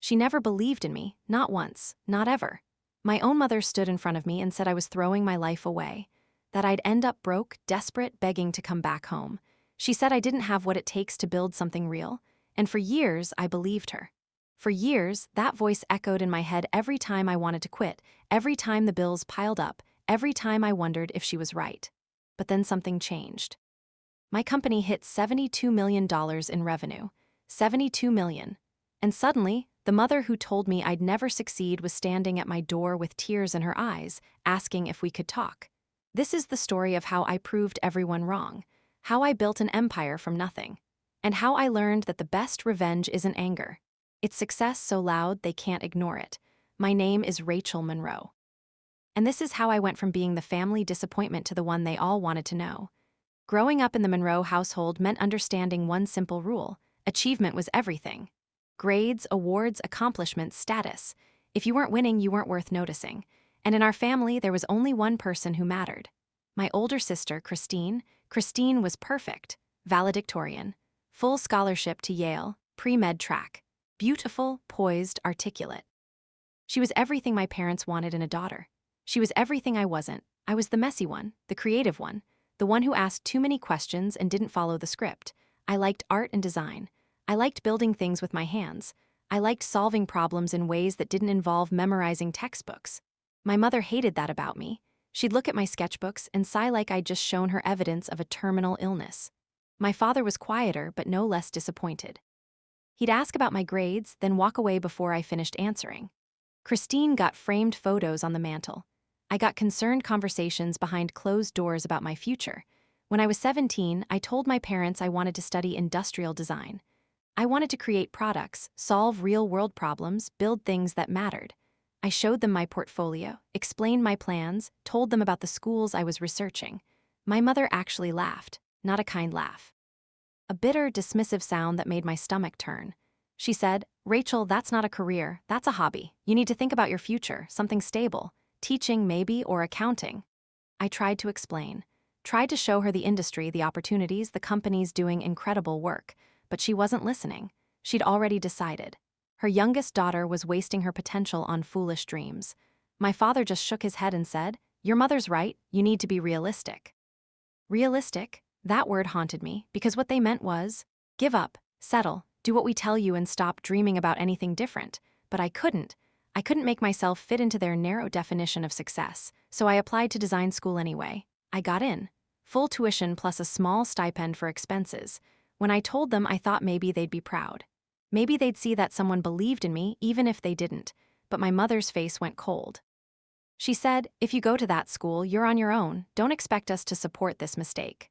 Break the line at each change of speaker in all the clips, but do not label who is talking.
She never believed in me, not once, not ever. My own mother stood in front of me and said I was throwing my life away, that I'd end up broke, desperate, begging to come back home. She said I didn't have what it takes to build something real, and for years I believed her. For years, that voice echoed in my head every time I wanted to quit, every time the bills piled up, every time I wondered if she was right. But then something changed. My company hit $72 million in revenue. $72 million. And suddenly, the mother who told me I'd never succeed was standing at my door with tears in her eyes, asking if we could talk. This is the story of how I proved everyone wrong, how I built an empire from nothing, and how I learned that the best revenge isn't anger. It's success so loud they can't ignore it. My name is Rachel Monroe. And this is how I went from being the family disappointment to the one they all wanted to know. Growing up in the Monroe household meant understanding one simple rule: achievement was everything. Grades, awards, accomplishments, status. If you weren't winning, you weren't worth noticing. And in our family, there was only one person who mattered. My older sister, Christine. Christine was perfect, valedictorian, full scholarship to Yale, pre-med track, beautiful, poised, articulate. She was everything my parents wanted in a daughter. She was everything I wasn't. I was the messy one, the creative one, the one who asked too many questions and didn't follow the script. I liked art and design. I liked building things with my hands. I liked solving problems in ways that didn't involve memorizing textbooks. My mother hated that about me. She'd look at my sketchbooks and sigh like I'd just shown her evidence of a terminal illness. My father was quieter but no less disappointed. He'd ask about my grades, then walk away before I finished answering. Christine got framed photos on the mantle. I got concerned conversations behind closed doors about my future. When I was 17, I told my parents I wanted to study industrial design. I wanted to create products, solve real-world problems, build things that mattered. I showed them my portfolio, explained my plans, told them about the schools I was researching. My mother actually laughed, not a kind laugh. A bitter, dismissive sound that made my stomach turn. She said, "Rachel, that's not a career, that's a hobby. You need to think about your future, something stable. Teaching, maybe, or accounting." I tried to explain, tried to show her the industry, the opportunities, the companies doing incredible work, but she wasn't listening. She'd already decided. Her youngest daughter was wasting her potential on foolish dreams. My father just shook his head and said, "Your mother's right, you need to be realistic." Realistic? That word haunted me, because what they meant was, give up, settle, do what we tell you and stop dreaming about anything different. But I couldn't. I couldn't make myself fit into their narrow definition of success, so I applied to design school anyway. I got in. Full tuition plus a small stipend for expenses. When I told them, I thought maybe they'd be proud. Maybe they'd see that someone believed in me, even if they didn't. But my mother's face went cold. She said, "If you go to that school, you're on your own. Don't expect us to support this mistake."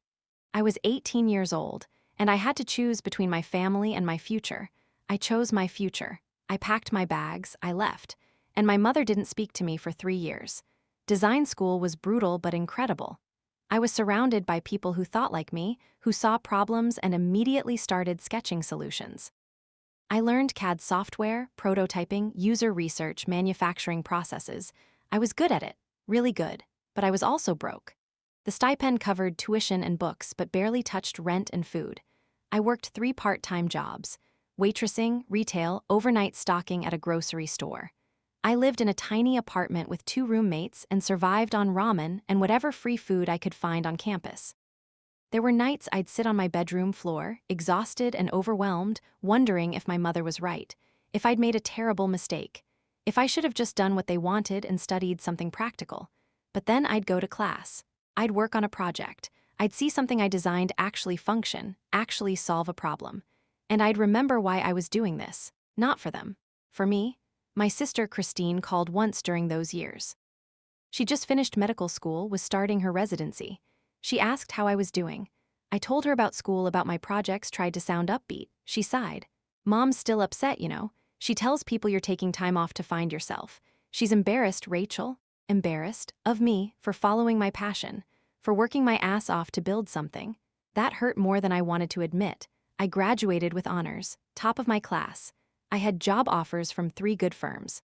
I was 18 years old, and I had to choose between my family and my future. I chose my future. I packed my bags, I left, and my mother didn't speak to me for 3 years. Design school was brutal but incredible. I was surrounded by people who thought like me, who saw problems and immediately started sketching solutions. I learned CAD software, prototyping, user research, manufacturing processes. I was good at it, really good, but I was also broke. The stipend covered tuition and books but barely touched rent and food. I worked 3 part-time jobs: waitressing, retail, overnight stocking at a grocery store. I lived in a tiny apartment with 2 roommates and survived on ramen and whatever free food I could find on campus. There were nights I'd sit on my bedroom floor, exhausted and overwhelmed, wondering if my mother was right, if I'd made a terrible mistake, if I should have just done what they wanted and studied something practical. But then I'd go to class. I'd work on a project. I'd see something I designed actually function, actually solve a problem. And I'd remember why I was doing this. Not for them. For me. My sister Christine called once during those years. She just finished medical school, was starting her residency. She asked how I was doing. I told her about school, about my projects, tried to sound upbeat. She sighed. "Mom's still upset, you know. She tells people you're taking time off to find yourself. She's embarrassed, Rachel. Embarrassed of me for following my passion, for working my ass off to build something." That hurt more than I wanted to admit. I graduated with honors, top of my class. I had job offers from 3 good firms.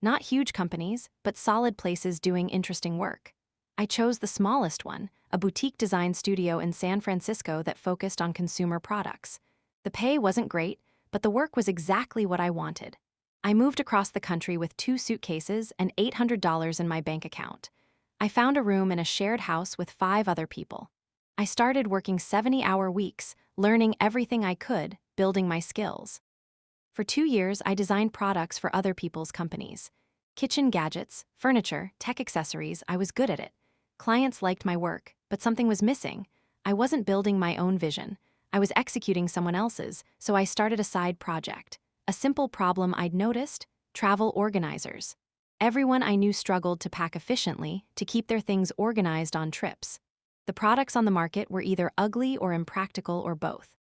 Not huge companies, but solid places doing interesting work. I chose the smallest one, a boutique design studio in San Francisco that focused on consumer products. The pay wasn't great, but the work was exactly what I wanted. I moved across the country with 2 suitcases and $800 in my bank account. I found a room in a shared house with 5 other people. I started working 70-hour weeks, learning everything I could, building my skills. For 2 years, I designed products for other people's companies. Kitchen gadgets, furniture, tech accessories, I was good at it. Clients liked my work, but something was missing. I wasn't building my own vision. I was executing someone else's, so I started a side project. A simple problem I'd noticed: travel organizers. Everyone I knew struggled to pack efficiently, to keep their things organized on trips. The products on the market were either ugly or impractical or both.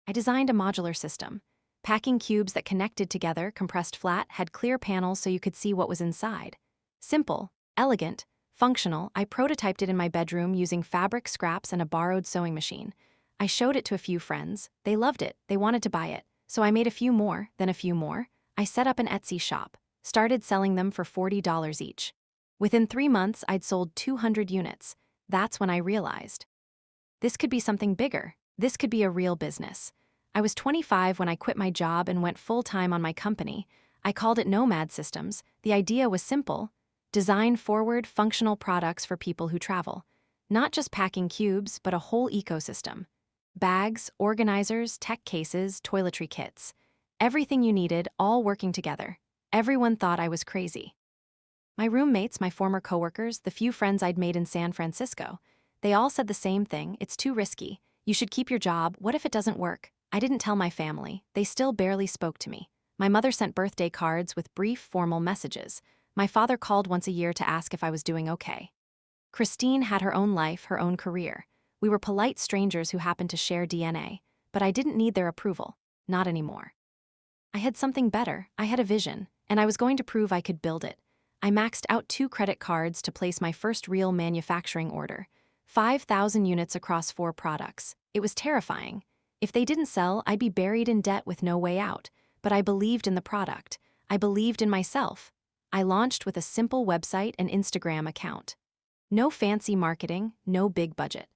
I designed a modular system. Packing cubes that connected together, compressed flat, had clear panels so you could see what was inside. Simple, elegant, functional, I prototyped it in my bedroom using fabric scraps and a borrowed sewing machine. I showed it to a few friends. They loved it. They wanted to buy it. So I made a few more, then a few more. I set up an Etsy shop, started selling them for $40 each. Within 3 months, I'd sold 200 units. That's when I realized this could be something bigger. This could be a real business. I was 25 when I quit my job and went full-time on my company. I called it Nomad Systems. The idea was simple: design forward, functional products for people who travel. Not just packing cubes, but a whole ecosystem. Bags, organizers, tech cases, toiletry kits. Everything you needed, all working together. Everyone thought I was crazy. My roommates, my former coworkers, the few friends I'd made in San Francisco, they all said the same thing: it's too risky. You should keep your job. What if it doesn't work? I didn't tell my family. They still barely spoke to me. My mother sent birthday cards with brief, formal messages. My father called once a year to ask if I was doing okay. Christine had her own life, her own career. We were polite strangers who happened to share DNA, but I didn't need their approval. Not anymore. I had something better. I had a vision, and I was going to prove I could build it. I maxed out 2 credit cards to place my first real manufacturing order. 5,000 units across 4 products. It was terrifying. If they didn't sell, I'd be buried in debt with no way out. But I believed in the product. I believed in myself. I launched with a simple website and Instagram account. No fancy marketing, no big budget.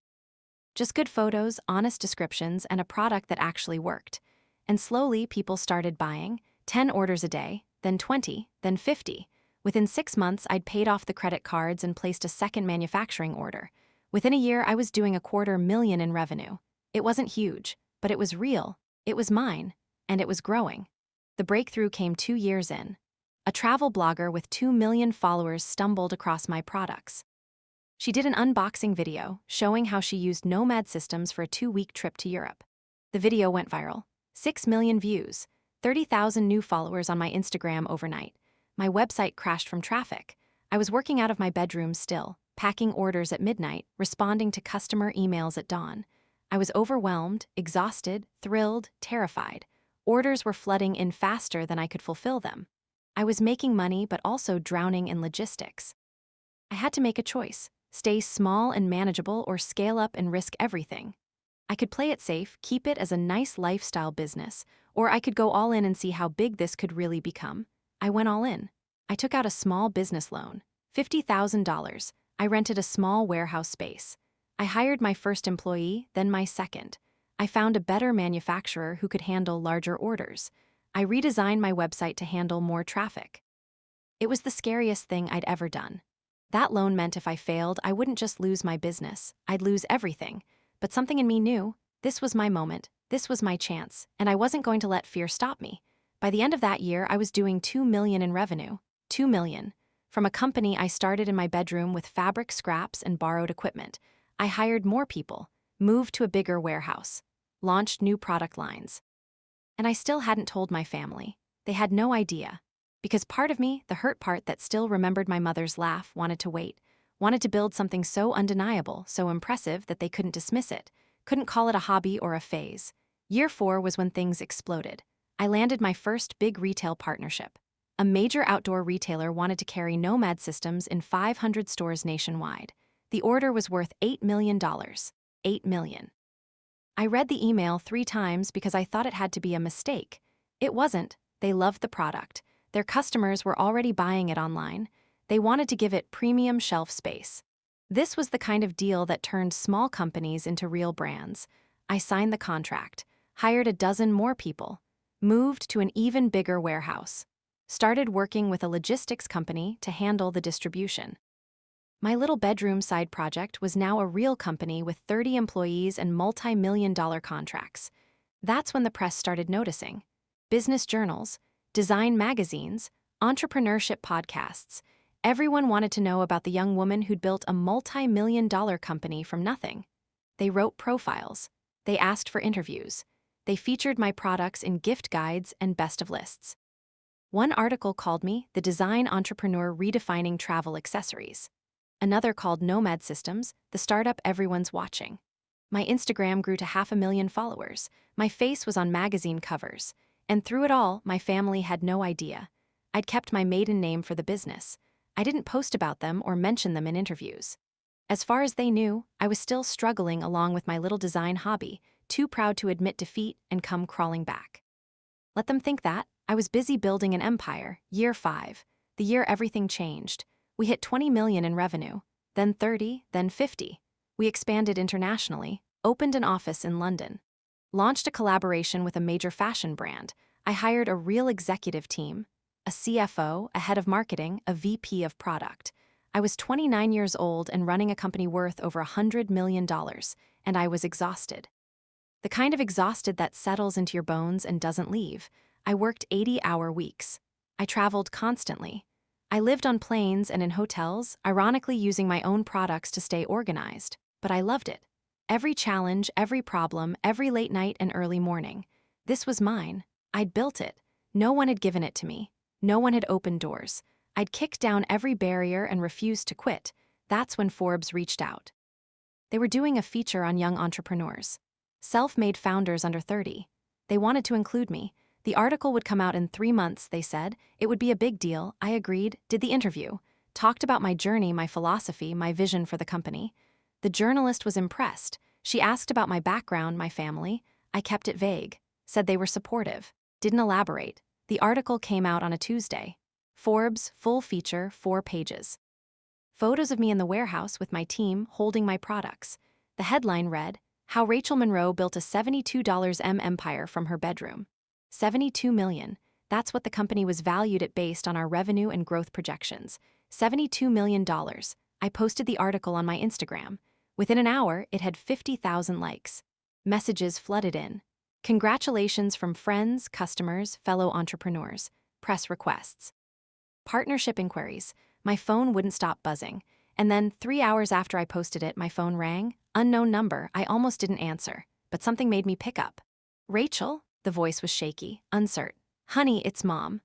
Just good photos, honest descriptions, and a product that actually worked. And slowly, people started buying. 10 orders a day, then 20, then 50. Within 6 months, I'd paid off the credit cards and placed a second manufacturing order. Within a year, I was doing $250,000 in revenue. It wasn't huge, but it was real. It was mine, and it was growing. The breakthrough came 2 years in. A travel blogger with 2 million followers stumbled across my products. She did an unboxing video showing how she used Nomad Systems for a 2-week trip to Europe. The video went viral. 6 million views, 30,000 new followers on my Instagram overnight. My website crashed from traffic. I was working out of my bedroom still, packing orders at midnight, responding to customer emails at dawn. I was overwhelmed, exhausted, thrilled, terrified. Orders were flooding in faster than I could fulfill them. I was making money but also drowning in logistics. I had to make a choice: stay small and manageable or scale up and risk everything. I could play it safe, keep it as a nice lifestyle business, or I could go all in and see how big this could really become. I went all in. I took out a small business loan, $50,000. I rented a small warehouse space. I hired my first employee, then my second. I found a better manufacturer who could handle larger orders. I redesigned my website to handle more traffic. It was the scariest thing I'd ever done. That loan meant if I failed, I wouldn't just lose my business, I'd lose everything. But something in me knew this was my moment, this was my chance, and I wasn't going to let fear stop me. By the end of that year, I was doing $2 million in revenue. $2 million. From a company I started in my bedroom with fabric scraps and borrowed equipment. I hired more people, moved to a bigger warehouse, launched new product lines. And I still hadn't told my family. They had no idea. Because part of me, the hurt part that still remembered my mother's laugh, wanted to wait. Wanted to build something so undeniable, so impressive that they couldn't dismiss it. Couldn't call it a hobby or a phase. Year 4 was when things exploded. I landed my first big retail partnership. A major outdoor retailer wanted to carry Nomad Systems in 500 stores nationwide. The order was worth $8 million. $8 million. I read the email 3 times because I thought it had to be a mistake. It wasn't. They loved the product. Their customers were already buying it online. They wanted to give it premium shelf space. This was the kind of deal that turned small companies into real brands. I signed the contract, hired a dozen more people, moved to an even bigger warehouse. started working with a logistics company to handle the distribution. My little bedroom side project was now a real company with 30 employees and multi-million-dollar contracts. That's when the press started noticing. Business journals, design magazines, entrepreneurship podcasts. Everyone wanted to know about the young woman who'd built a multi-million-dollar company from nothing. They wrote profiles. They asked for interviews. They featured my products in gift guides and best of lists. One article called me the design entrepreneur redefining travel accessories. Another called Nomad Systems, the startup everyone's watching. My Instagram grew to 500,000 followers. My face was on magazine covers. And through it all, my family had no idea. I'd kept my maiden name for the business. I didn't post about them or mention them in interviews. As far as they knew, I was still struggling along with my little design hobby, too proud to admit defeat and come crawling back. Let them think that. I was busy building an empire, year 5, the year everything changed. We hit 20 million in revenue, then 30, then 50. We expanded internationally, opened an office in London, launched a collaboration with a major fashion brand. I hired a real executive team, a CFO, a head of marketing, a VP of product. I was 29 years old and running a company worth over $100 million, and I was exhausted. The kind of exhausted that settles into your bones and doesn't leave. I worked 80-hour weeks. I traveled constantly. I lived on planes and in hotels, ironically using my own products to stay organized, but I loved it. Every challenge, every problem, every late night and early morning. This was mine. I'd built it. No one had given it to me. No one had opened doors. I'd kicked down every barrier and refused to quit. That's when Forbes reached out. They were doing a feature on young entrepreneurs, self-made founders under 30. They wanted to include me. The article would come out in 3 months, they said. It would be a big deal. I agreed, did the interview, talked about my journey, my philosophy, my vision for the company. The journalist was impressed. She asked about my background, my family. I kept it vague, said they were supportive, didn't elaborate. The article came out on a Tuesday. Forbes, full feature, 4 pages. Photos of me in the warehouse with my team holding my products. The headline read, How Rachel Monroe Built a $72 Empire from Her Bedroom. 72 million. That's what the company was valued at based on our revenue and growth projections. $72 million. I posted the article on my Instagram. Within an hour, it had 50,000 likes. Messages flooded in. Congratulations from friends, customers, fellow entrepreneurs. Press requests. Partnership inquiries. My phone wouldn't stop buzzing. And then 3 hours after I posted it, my phone rang. Unknown number. I almost didn't answer, but something made me pick up. Rachel? The voice was shaky, uncertain. Honey, it's Mom.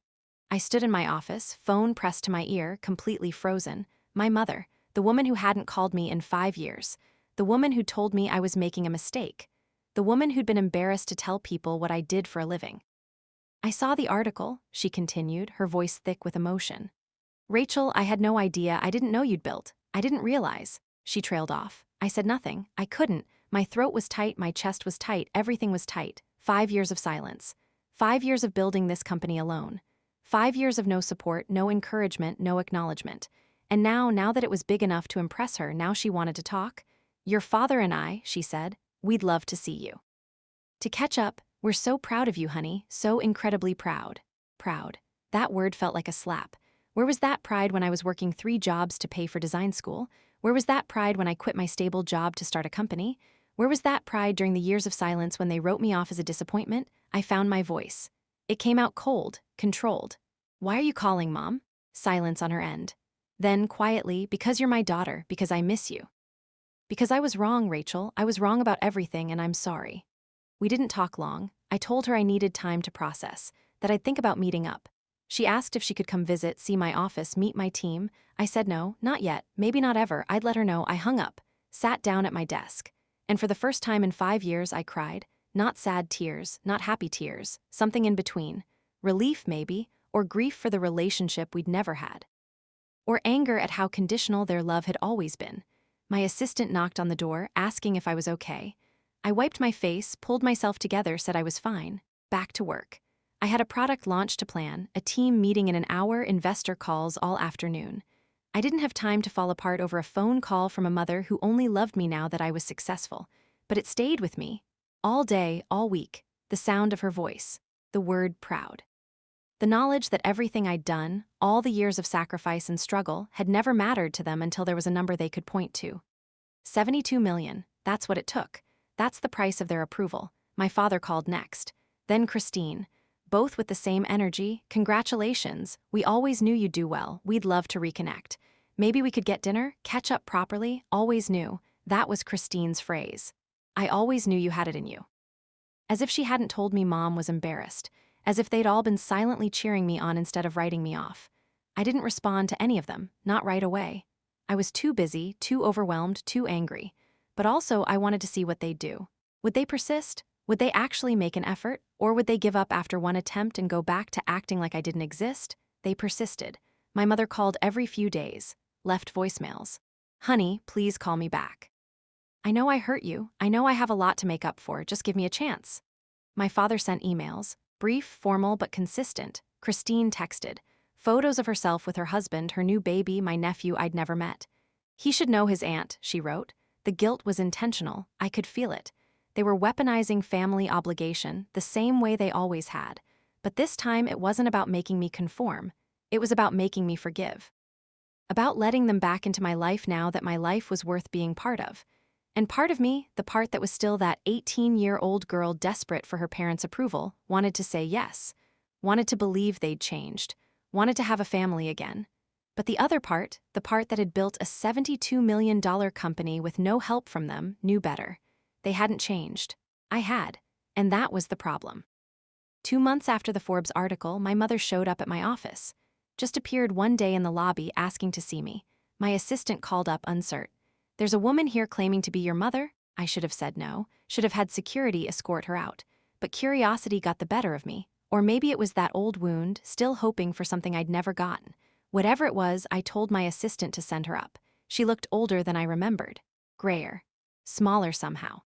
I stood in my office, phone pressed to my ear, completely frozen. My mother, the woman who hadn't called me in 5 years. The woman who told me I was making a mistake. The woman who'd been embarrassed to tell people what I did for a living. I saw the article, she continued, her voice thick with emotion. Rachel, I had no idea. I didn't know you'd built. I didn't realize. She trailed off. I said nothing. I couldn't. My throat was tight, my chest was tight, everything was tight. 5 years of silence. 5 years of building this company alone. 5 years of no support, no encouragement, no acknowledgement. And now that it was big enough to impress her, now she wanted to talk. Your father and I, she said, we'd love to see you. To catch up, we're so proud of you, honey, so incredibly proud. Proud. That word felt like a slap. Where was that pride when I was working 3 jobs to pay for design school? Where was that pride when I quit my stable job to start a company? Where was that pride during the years of silence when they wrote me off as a disappointment? I found my voice. It came out cold, controlled. Why are you calling, Mom? Silence on her end. Then, quietly, because you're my daughter, because I miss you. Because I was wrong, Rachel. I was wrong about everything, and I'm sorry. We didn't talk long. I told her I needed time to process, that I'd think about meeting up. She asked if she could come visit, see my office, meet my team. I said no, not yet, maybe not ever. I'd let her know. I hung up, sat down at my desk. And for the first time in 5 years, I cried. Not sad tears, not happy tears, something in between. Relief, maybe, or grief for the relationship we'd never had. Or anger at how conditional their love had always been. My assistant knocked on the door, asking if I was okay. I wiped my face, pulled myself together, said I was fine. Back to work. I had a product launch to plan, a team meeting in an hour, investor calls all afternoon. I didn't have time to fall apart over a phone call from a mother who only loved me now that I was successful. But it stayed with me. All day, all week. The sound of her voice. The word proud. The knowledge that everything I'd done, all the years of sacrifice and struggle, had never mattered to them until there was a number they could point to. 72 million, that's what it took. That's the price of their approval. My father called next. Then Christine. Both with the same energy. Congratulations, we always knew you'd do well, we'd love to reconnect. Maybe we could get dinner, catch up properly, always knew. That was Christine's phrase. I always knew you had it in you. As if she hadn't told me Mom was embarrassed. As if they'd all been silently cheering me on instead of writing me off. I didn't respond to any of them, not right away. I was too busy, too overwhelmed, too angry. But also I wanted to see what they'd do. Would they persist? Would they actually make an effort? Or would they give up after one attempt and go back to acting like I didn't exist? They persisted. My mother called every few days, left voicemails. Honey, please call me back. I know I hurt you. I know I have a lot to make up for. Just give me a chance. My father sent emails, brief, formal, but consistent. Christine texted. Photos of herself with her husband, her new baby, my nephew I'd never met. He should know his aunt, she wrote. The guilt was intentional. I could feel it. They were weaponizing family obligation, the same way they always had. But this time it wasn't about making me conform. It was about making me forgive. About letting them back into my life now that my life was worth being part of. And part of me, the part that was still that 18-year-old girl desperate for her parents' approval, wanted to say yes. Wanted to believe they'd changed. Wanted to have a family again. But the other part, the part that had built a $72 million company with no help from them, knew better. They hadn't changed. I had. And that was the problem. 2 months after the Forbes article, my mother showed up at my office. Just appeared one day in the lobby asking to see me. My assistant called up uncertain. There's a woman here claiming to be your mother? I should have said no, should have had security escort her out. But curiosity got the better of me. Or maybe it was that old wound, still hoping for something I'd never gotten. Whatever it was, I told my assistant to send her up. She looked older than I remembered. Grayer. Smaller somehow.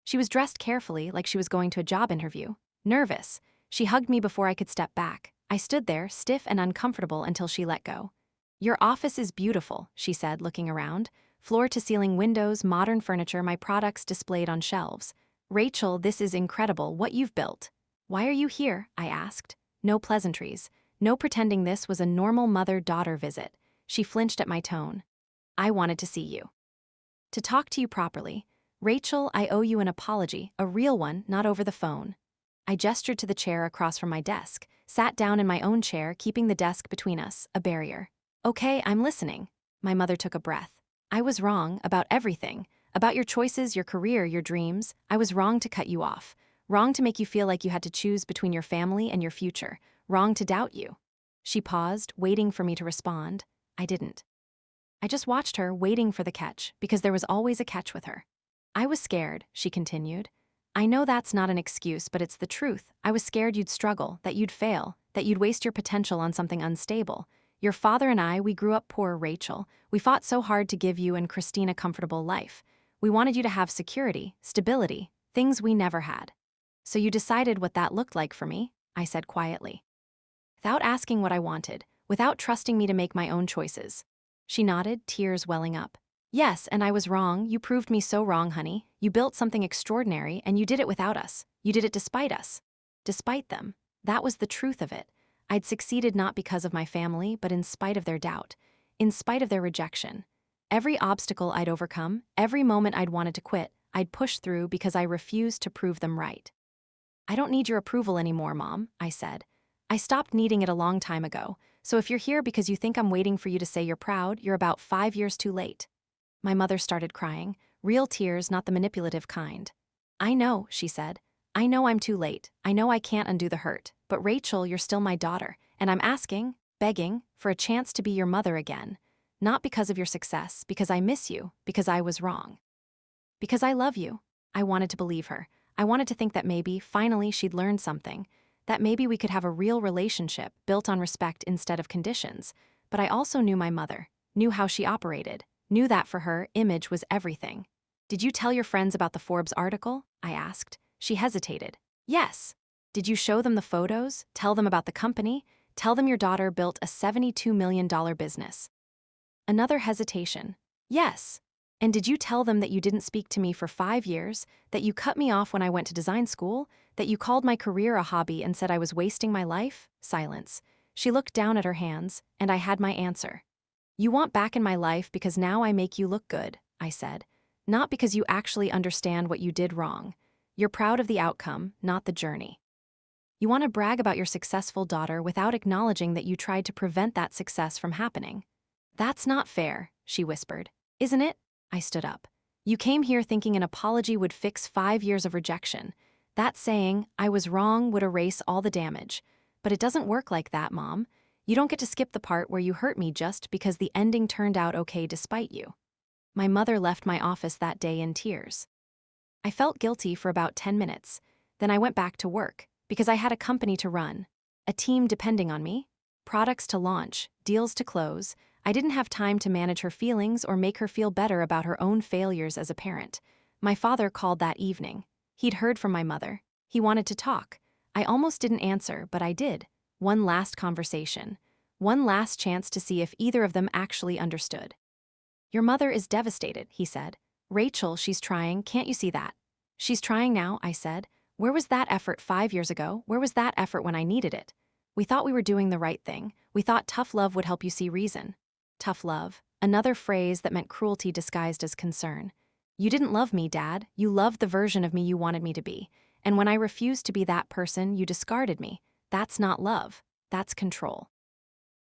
She was dressed carefully, like she was going to a job interview. Nervous. She hugged me before I could step back. I stood there, stiff and uncomfortable until she let go. Your office is beautiful, she said, looking around. Floor-to-ceiling windows, modern furniture, my products displayed on shelves. Rachel, this is incredible, what you've built. Why are you here? I asked. No pleasantries. No pretending this was a normal mother-daughter visit. She flinched at my tone. I wanted to see you. To talk to you properly. Rachel, I owe you an apology, a real one, not over the phone. I gestured to the chair across from my desk, sat down in my own chair, keeping the desk between us, a barrier. Okay, I'm listening. My mother took a breath. I was wrong about everything. About your choices, your career, your dreams. I was wrong to cut you off. Wrong to make you feel like you had to choose between your family and your future. Wrong to doubt you. She paused, waiting for me to respond. I didn't. I just watched her, waiting for the catch, because there was always a catch with her. I was scared, she continued. I know that's not an excuse, but it's the truth. I was scared you'd struggle, that you'd fail, that you'd waste your potential on something unstable. Your father and I, we grew up poor, Rachel. We fought so hard to give you and Christine a comfortable life. We wanted you to have security, stability, things we never had. So you decided what that looked like for me, I said quietly. Without asking what I wanted, without trusting me to make my own choices. She nodded, tears welling up. Yes, and I was wrong. You proved me so wrong, honey. You built something extraordinary, and you did it without us. You did it despite us. Despite them. That was the truth of it. I'd succeeded not because of my family, but in spite of their doubt. In spite of their rejection. Every obstacle I'd overcome, every moment I'd wanted to quit, I'd pushed through because I refused to prove them right. I don't need your approval anymore, Mom, I said. I stopped needing it a long time ago, so if you're here because you think I'm waiting for you to say you're proud, you're about 5 years too late. My mother started crying, real tears, not the manipulative kind. I know, she said. I know I'm too late. I know I can't undo the hurt. But Rachel, you're still my daughter, and I'm asking, begging, for a chance to be your mother again. Not because of your success, because I miss you, because I was wrong. Because I love you. I wanted to believe her. I wanted to think that maybe, finally, she'd learned something. That maybe we could have a real relationship built on respect instead of conditions. But I also knew my mother, knew how she operated, knew that for her, image was everything. Did you tell your friends about the Forbes article? I asked. She hesitated. Yes. Did you show them the photos? Tell them about the company? Tell them your daughter built a $72 million business? Another hesitation. Yes. And did you tell them that you didn't speak to me for 5 years, that you cut me off when I went to design school, that you called my career a hobby and said I was wasting my life? Silence. She looked down at her hands, and I had my answer. You want back in my life because now I make you look good, I said. Not because you actually understand what you did wrong. You're proud of the outcome, not the journey. You want to brag about your successful daughter without acknowledging that you tried to prevent that success from happening. That's not fair, she whispered. Isn't it? I stood up. You came here thinking an apology would fix 5 years of rejection. That saying, I was wrong, would erase all the damage. But it doesn't work like that, Mom. You don't get to skip the part where you hurt me just because the ending turned out okay despite you. My mother left my office that day in tears. I felt guilty for about 10 minutes. Then I went back to work, because I had a company to run, a team depending on me, products to launch, deals to close. I didn't have time to manage her feelings or make her feel better about her own failures as a parent. My father called that evening. He'd heard from my mother. He wanted to talk. I almost didn't answer, but I did. One last conversation. One last chance to see if either of them actually understood. Your mother is devastated, he said. Rachel, she's trying, can't you see that? She's trying now, I said. Where was that effort 5 years ago? Where was that effort when I needed it? We thought we were doing the right thing. We thought tough love would help you see reason. Tough love, another phrase that meant cruelty disguised as concern. You didn't love me, Dad. You loved the version of me you wanted me to be. And when I refused to be that person, you discarded me. That's not love. That's control.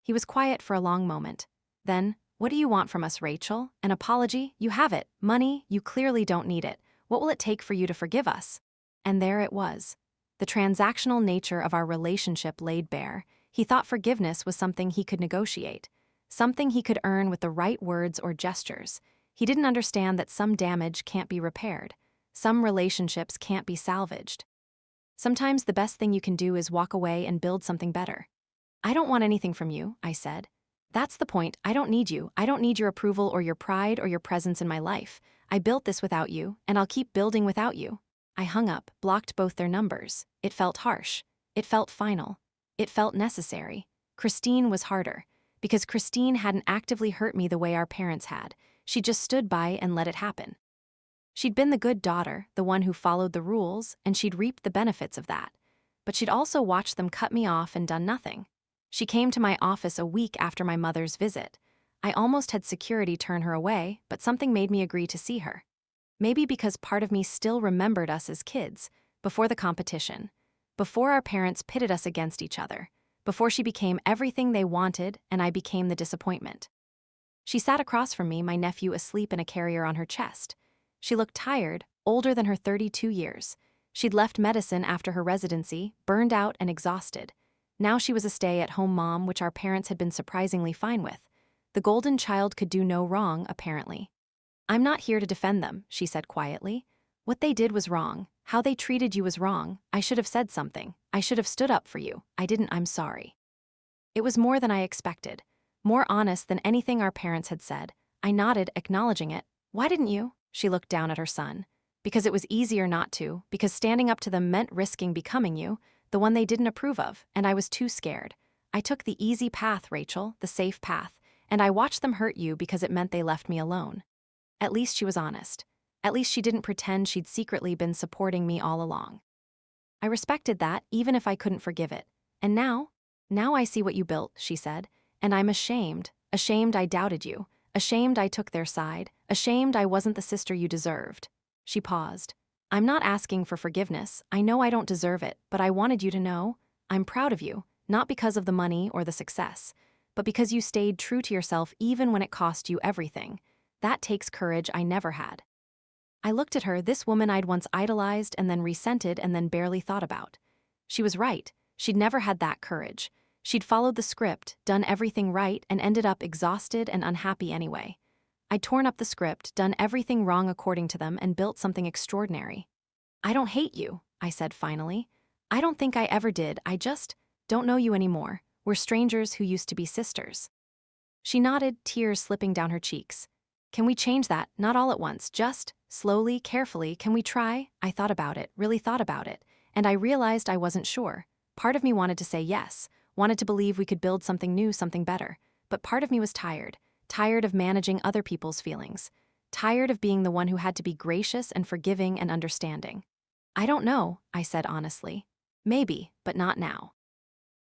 He was quiet for a long moment. Then, what do you want from us, Rachel? An apology? You have it. Money? You clearly don't need it. What will it take for you to forgive us? And there it was. The transactional nature of our relationship laid bare. He thought forgiveness was something he could negotiate, something he could earn with the right words or gestures. He didn't understand that some damage can't be repaired. Some relationships can't be salvaged. Sometimes the best thing you can do is walk away and build something better. I don't want anything from you, I said. That's the point. I don't need you. I don't need your approval or your pride or your presence in my life. I built this without you, and I'll keep building without you. I hung up, blocked both their numbers. It felt harsh. It felt final. It felt necessary. Christine was harder, because Christine hadn't actively hurt me the way our parents had. She just stood by and let it happen. She'd been the good daughter, the one who followed the rules, and she'd reaped the benefits of that. But she'd also watched them cut me off and done nothing. She came to my office a week after my mother's visit. I almost had security turn her away, but something made me agree to see her. Maybe because part of me still remembered us as kids, before the competition, before our parents pitted us against each other, before she became everything they wanted and I became the disappointment. She sat across from me, my nephew asleep in a carrier on her chest. She looked tired, older than her 32 years. She'd left medicine after her residency, burned out and exhausted. Now she was a stay-at-home mom, which our parents had been surprisingly fine with. The golden child could do no wrong, apparently. I'm not here to defend them, she said quietly. What they did was wrong. How they treated you was wrong. I should have said something. I should have stood up for you. I didn't. I'm sorry. It was more than I expected. More honest than anything our parents had said. I nodded, acknowledging it. Why didn't you? She looked down at her son. Because it was easier not to, because standing up to them meant risking becoming you, the one they didn't approve of, and I was too scared. I took the easy path, Rachel, the safe path, and I watched them hurt you because it meant they left me alone. At least she was honest. At least she didn't pretend she'd secretly been supporting me all along. I respected that, even if I couldn't forgive it. And now I see what you built, she said, and I'm ashamed. Ashamed I doubted you. Ashamed I took their side. Ashamed I wasn't the sister you deserved. She paused. I'm not asking for forgiveness. I know I don't deserve it, but I wanted you to know. I'm proud of you, not because of the money or the success, but because you stayed true to yourself even when it cost you everything. That takes courage I never had. I looked at her, this woman I'd once idolized and then resented and then barely thought about. She was right. She'd never had that courage. She'd followed the script, done everything right, and ended up exhausted and unhappy anyway. I'd torn up the script, done everything wrong according to them, and built something extraordinary. I don't hate you, I said finally. I don't think I ever did. I just don't know you anymore. We're strangers who used to be sisters. She nodded, tears slipping down her cheeks. Can we change that? Not all at once, just slowly, carefully. Can we try? I thought about it, really thought about it, and I realized I wasn't sure. Part of me wanted to say yes, wanted to believe we could build something new, something better, but part of me was tired of managing other people's feelings, tired of being the one who had to be gracious and forgiving and understanding. I don't know, I said honestly. Maybe, but not now.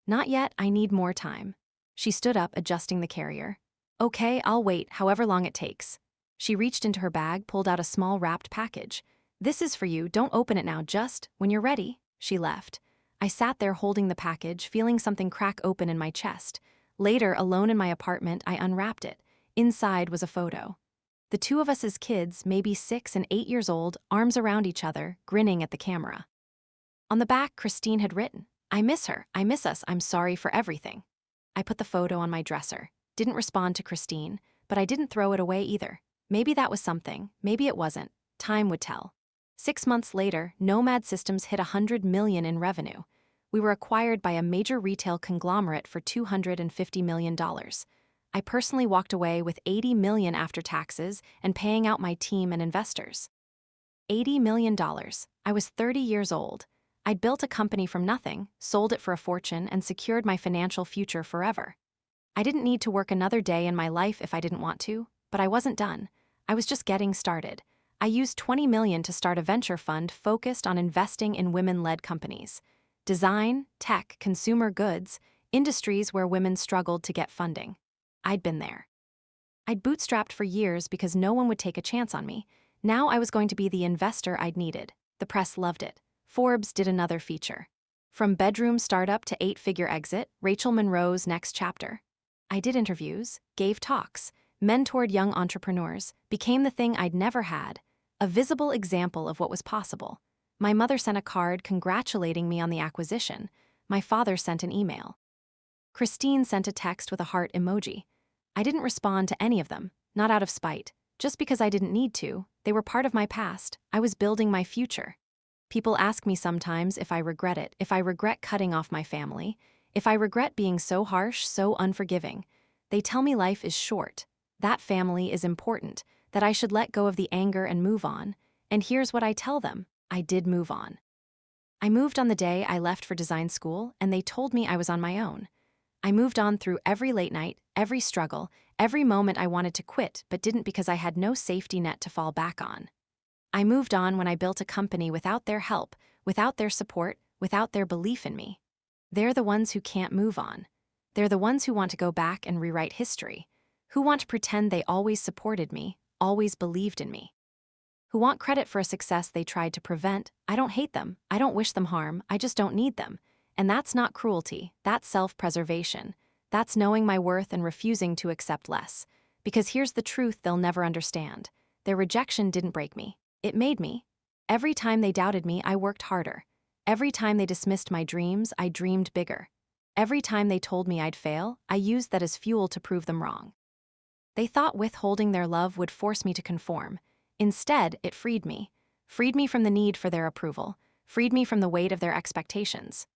Not yet, I need more time. She stood up, adjusting the carrier. Okay, I'll wait, however long it takes. She reached into her bag, pulled out a small wrapped package. This is for you, don't open it now, just when you're ready. She left. I sat there holding the package, feeling something crack open in my chest. Later, alone in my apartment, I unwrapped it. Inside was a photo. The two of us as kids, maybe 6 and 8 years old, arms around each other, grinning at the camera. On the back, Christine had written, I miss her, I miss us, I'm sorry for everything. I put the photo on my dresser. Didn't respond to Christine, but I didn't throw it away either. Maybe that was something, maybe it wasn't. Time would tell. 6 months later, Nomad Systems hit $100 million in revenue. We were acquired by a major retail conglomerate for $250 million. I personally walked away with $80 million after taxes and paying out my team and investors. $80 million. I was 30 years old. I'd built a company from nothing, sold it for a fortune, and secured my financial future forever. I didn't need to work another day in my life if I didn't want to, but I wasn't done. I was just getting started. I used $20 million to start a venture fund focused on investing in women-led companies. Design, tech, consumer goods, industries where women struggled to get funding. I'd been there. I'd bootstrapped for years because no one would take a chance on me. Now I was going to be the investor I'd needed. The press loved it. Forbes did another feature. From bedroom startup to 8-figure exit, Rachel Monroe's next chapter. I did interviews, gave talks, mentored young entrepreneurs, became the thing I'd never had, a visible example of what was possible. My mother sent a card congratulating me on the acquisition. My father sent an email. Christine sent a text with a heart emoji. I didn't respond to any of them, not out of spite, just because I didn't need to. They were part of my past. I was building my future. People ask me sometimes if I regret it, if I regret cutting off my family, if I regret being so harsh, so unforgiving. They tell me life is short, that family is important, that I should let go of the anger and move on. And here's what I tell them, I did move on. I moved on the day I left for design school, and they told me I was on my own. I moved on through every late night, every struggle, every moment I wanted to quit but didn't because I had no safety net to fall back on. I moved on when I built a company without their help, without their support, without their belief in me. They're the ones who can't move on. They're the ones who want to go back and rewrite history, who want to pretend they always supported me, always believed in me, who want credit for a success they tried to prevent. I don't hate them, I don't wish them harm, I just don't need them. And that's not cruelty, that's self-preservation. That's knowing my worth and refusing to accept less. Because here's the truth they'll never understand. Their rejection didn't break me. It made me. Every time they doubted me, I worked harder. Every time they dismissed my dreams, I dreamed bigger. Every time they told me I'd fail, I used that as fuel to prove them wrong. They thought withholding their love would force me to conform. Instead, it freed me from the need for their approval, freed me from the weight of their expectations,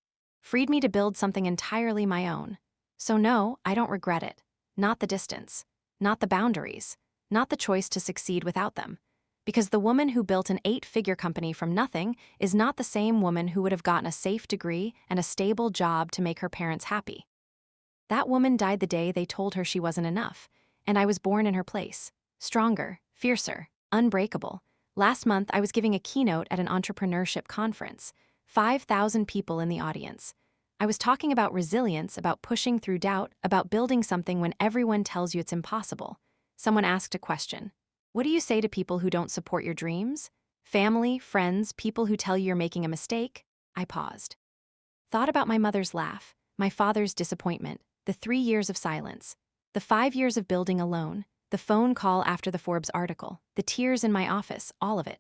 freed me to build something entirely my own. So no, I don't regret it. Not the distance, not the boundaries, not the choice to succeed without them. Because the woman who built an 8-figure company from nothing is not the same woman who would have gotten a safe degree and a stable job to make her parents happy. That woman died the day they told her she wasn't enough, and I was born in her place. Stronger, fiercer, unbreakable. Last month, I was giving a keynote at an entrepreneurship conference. 5,000 people in the audience. I was talking about resilience, about pushing through doubt, about building something when everyone tells you it's impossible. Someone asked a question. What do you say to people who don't support your dreams? Family, friends, people who tell you you're making a mistake? I paused. Thought about my mother's laugh, my father's disappointment, the 3 years of silence, the 5 years of building alone, the phone call after the Forbes article, the tears in my office, all of it.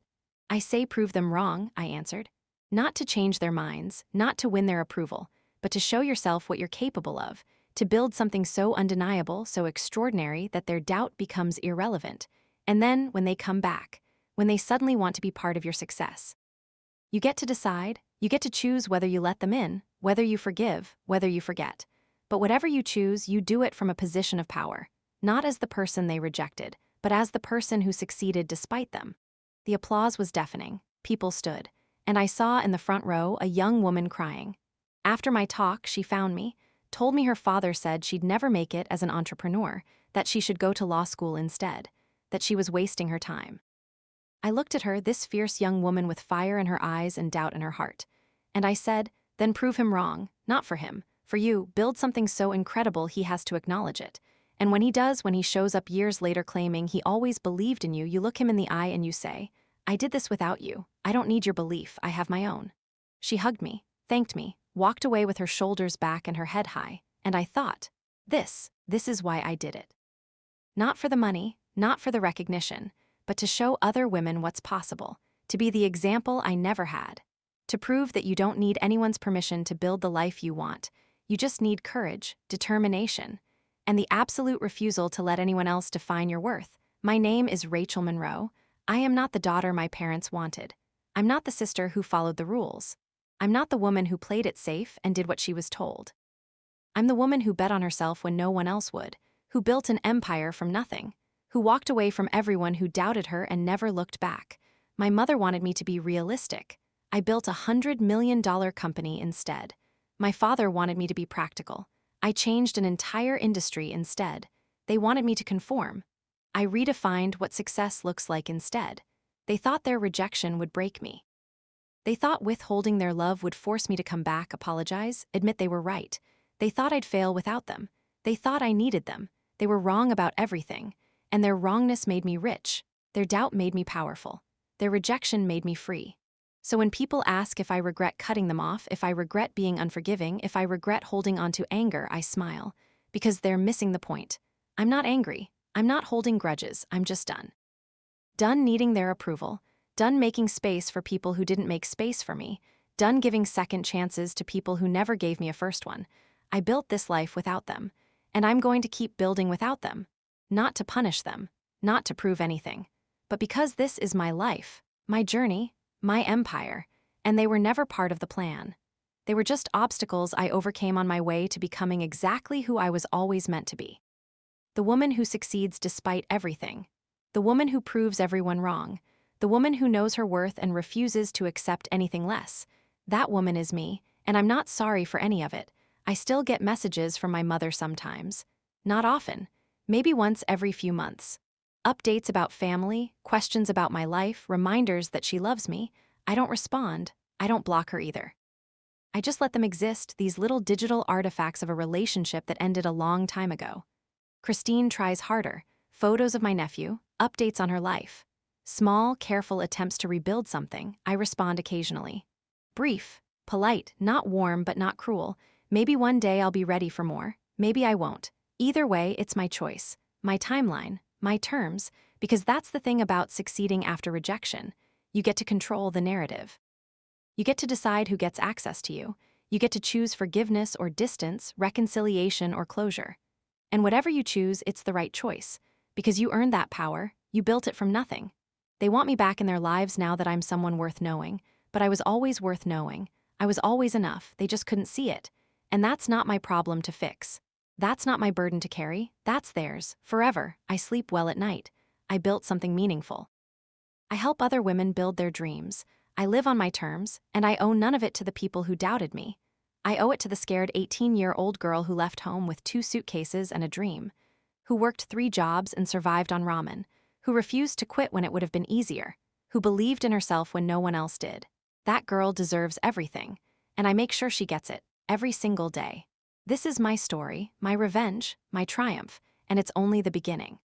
I say prove them wrong, I answered. Not to change their minds, not to win their approval, but to show yourself what you're capable of, to build something so undeniable, so extraordinary that their doubt becomes irrelevant. And then, when they come back, when they suddenly want to be part of your success, you get to decide, you get to choose whether you let them in, whether you forgive, whether you forget. But whatever you choose, you do it from a position of power, not as the person they rejected, but as the person who succeeded despite them. The applause was deafening. People stood, and I saw in the front row a young woman crying. After my talk, she found me, told me her father said she'd never make it as an entrepreneur, that she should go to law school instead, that she was wasting her time. I looked at her, this fierce young woman with fire in her eyes and doubt in her heart. And I said, then prove him wrong, not for him. For you, build something so incredible he has to acknowledge it. And when he does, when he shows up years later claiming he always believed in you, you look him in the eye and you say, I did this without you. I don't need your belief, I have my own. She hugged me, thanked me, walked away with her shoulders back and her head high, and I thought, this is why I did it. Not for the money, not for the recognition, but to show other women what's possible, to be the example I never had, to prove that you don't need anyone's permission to build the life you want. You just need courage, determination, and the absolute refusal to let anyone else define your worth. My name is Rachel Monroe. I am not the daughter my parents wanted. I'm not the sister who followed the rules. I'm not the woman who played it safe and did what she was told. I'm the woman who bet on herself when no one else would, who built an empire from nothing, who walked away from everyone who doubted her and never looked back. My mother wanted me to be realistic. I built $100 million company instead. My father wanted me to be practical. I changed an entire industry instead. They wanted me to conform. I redefined what success looks like instead. They thought their rejection would break me. They thought withholding their love would force me to come back, apologize, admit they were right. They thought I'd fail without them. They thought I needed them. They were wrong about everything. And their wrongness made me rich. Their doubt made me powerful. Their rejection made me free. So when people ask if I regret cutting them off, if I regret being unforgiving, if I regret holding on to anger, I smile. Because they're missing the point. I'm not angry. I'm not holding grudges. I'm just done. Done needing their approval. Done making space for people who didn't make space for me. Done giving second chances to people who never gave me a first one. I built this life without them. And I'm going to keep building without them. Not to punish them. Not to prove anything. But because this is my life, my journey, my empire, and they were never part of the plan. They were just obstacles I overcame on my way to becoming exactly who I was always meant to be. The woman who succeeds despite everything. The woman who proves everyone wrong. The woman who knows her worth and refuses to accept anything less. That woman is me, and I'm not sorry for any of it. I still get messages from my mother sometimes. Not often. Maybe once every few months. Updates about family, questions about my life, reminders that she loves me. I don't respond. I don't block her either. I just let them exist, these little digital artifacts of a relationship that ended a long time ago. Christine tries harder. Photos of my nephew, updates on her life. Small, careful attempts to rebuild something. I respond occasionally. Brief, polite, not warm but not cruel. Maybe one day I'll be ready for more. Maybe I won't. Either way, it's my choice, my timeline, my terms, because that's the thing about succeeding after rejection. You get to control the narrative. You get to decide who gets access to you. You get to choose forgiveness or distance, reconciliation or closure. And whatever you choose, it's the right choice. Because you earned that power, you built it from nothing. They want me back in their lives now that I'm someone worth knowing, but I was always worth knowing. I was always enough, they just couldn't see it. And that's not my problem to fix. That's not my burden to carry, that's theirs, forever. I sleep well at night. I built something meaningful. I help other women build their dreams. I live on my terms, and I owe none of it to the people who doubted me. I owe it to the scared 18-year-old girl who left home with 2 suitcases and a dream, who worked 3 jobs and survived on ramen, who refused to quit when it would have been easier, who believed in herself when no one else did. That girl deserves everything, and I make sure she gets it, every single day. This is my story, my revenge, my triumph, and it's only the beginning.